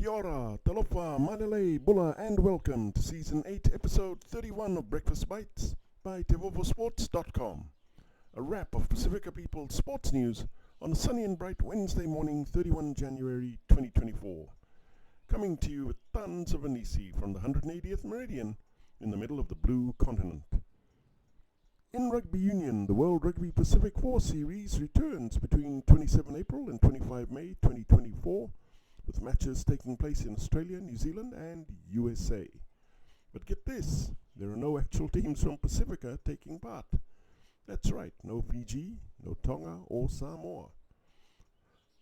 Kia ora, Talofa, Manele, Bula and Welcome to Season 8, Episode 31 of Breakfast Bites by TEIVOVOsports.com. A wrap of Pasifika People's sports news on a sunny and bright Wednesday morning, 31 January 2024. Coming to you with tons of hanisi from the 180th meridian in the middle of the blue continent. In Rugby Union, the World Rugby Pacific 4 Series returns between 27 April and 25 May 2024, with matches taking place in Australia, New Zealand and USA. But get this, there are no actual teams from Pasifika taking part. That's right, no Fiji, no Tonga or Samoa.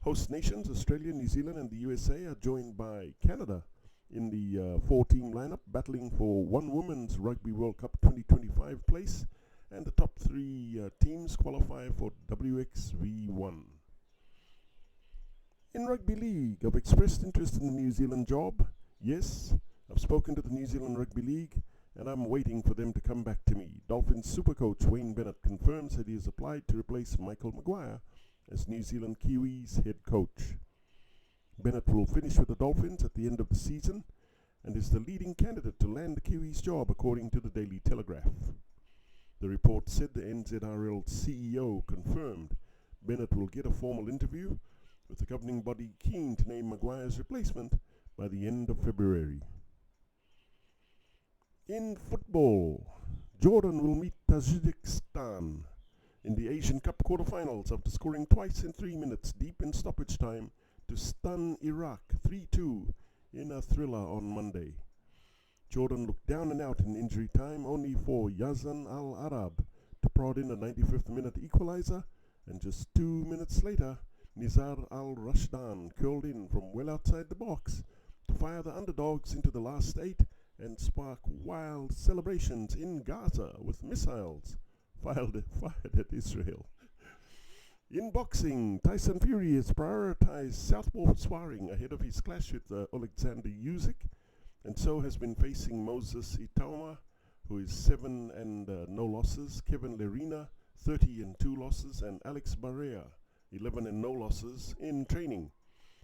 Host nations Australia, New Zealand and the USA are joined by Canada in the four-team lineup, battling for one Women's Rugby World Cup 2025 place, and the top three teams qualify for WXV1. In Rugby League, I've expressed interest in the New Zealand job. Yes, I've spoken to the New Zealand Rugby League, and I'm waiting for them to come back to me. Dolphins Supercoach Wayne Bennett confirms that he has applied to replace Michael Maguire as New Zealand Kiwis Head Coach. Bennett will finish with the Dolphins at the end of the season and is the leading candidate to land the Kiwis job, according to the Daily Telegraph. The report said the NZRL CEO confirmed Bennett will get a formal interview, with the governing body keen to name Maguire's replacement by the end of February. In football, Jordan will meet Tajikistan in the Asian Cup quarterfinals after scoring twice in 3 minutes deep in stoppage time to stun Iraq 3-2 in a thriller on Monday. Jordan looked down and out in injury time, only for Yazan Al-Arab to prod in a 95th minute equalizer, and just 2 minutes later, Nizar Al-Rashdan curled in from well outside the box to fire the underdogs into the last 8 and spark wild celebrations in Gaza with missiles fired at Israel. In boxing, Tyson Fury has prioritized southpaw sparring ahead of his clash with Alexander Usyk, and so has been facing Moses Itauma, who is 7 and no losses, Kevin Lerena, 30 and 2 losses, and Alex Barrea, 11 and no losses in training.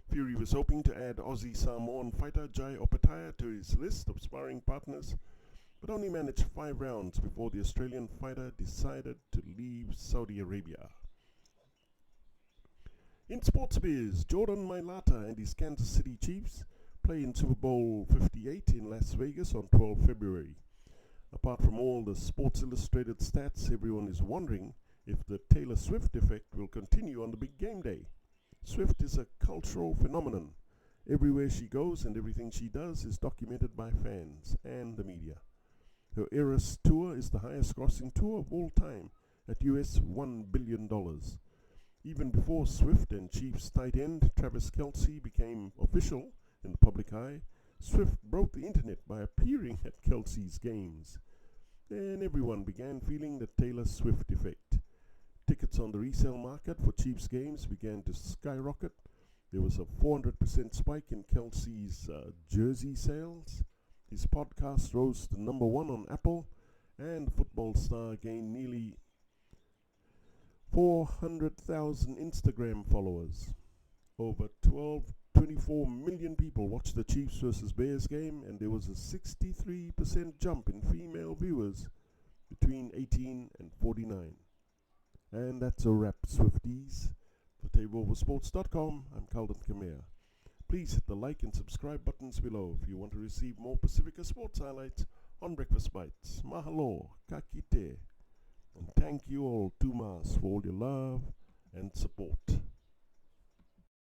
Fury was hoping to add Aussie Samoan fighter Jai Opetaia to his list of sparring partners, but only managed 5 rounds before the Australian fighter decided to leave Saudi Arabia. In sports biz, Jordan Mailata and his Kansas City Chiefs play in Super Bowl 58 in Las Vegas on 12 February. Apart from all the Sports Illustrated stats, everyone is wondering if the Taylor Swift effect will continue on the big game day. Swift is a cultural phenomenon. Everywhere she goes and everything she does is documented by fans and the media. Her Eras tour is the highest grossing tour of all time at US $1 billion. Even before Swift and Chiefs tight end Travis Kelce became official in the public eye, Swift broke the internet by appearing at Kelce's games. Then everyone began feeling the Taylor Swift effect. Tickets on the resale market for Chiefs games began to skyrocket. There was a 400% spike in Kelce's jersey sales. His podcast rose to number 1 on Apple, and the football star gained nearly 400,000 Instagram followers. Over 24 million people watched the Chiefs versus Bears game, and there was a 63% jump in female viewers between 18 and 49. And that's a wrap, Swifties. For TEIVOVOsports.com, I'm Calden Khmer. Please hit the like and subscribe buttons below if you want to receive more Pasifika sports highlights on Breakfast Bites. Mahalo, ka kite. And thank you all, Tumas, for all your love and support.